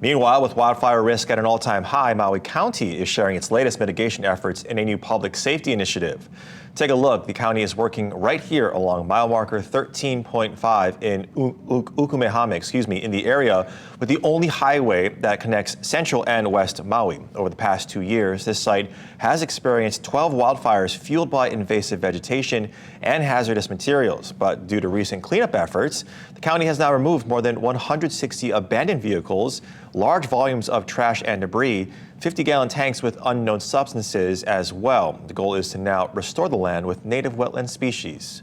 Meanwhile, with wildfire risk at an all-time high, Maui County is sharing its latest mitigation efforts in a new public safety initiative. Take a look. The county is working right here along mile marker 13.5 in Ukumehame, in the area with the only highway that connects Central and West Maui. Over the past 2 years, this site has experienced 12 wildfires fueled by invasive vegetation and hazardous materials. But due to recent cleanup efforts, the county has now removed more than 160 abandoned vehicles, large volumes of trash and debris, 50-gallon tanks with unknown substances as well. The goal is to now restore the land with native wetland species.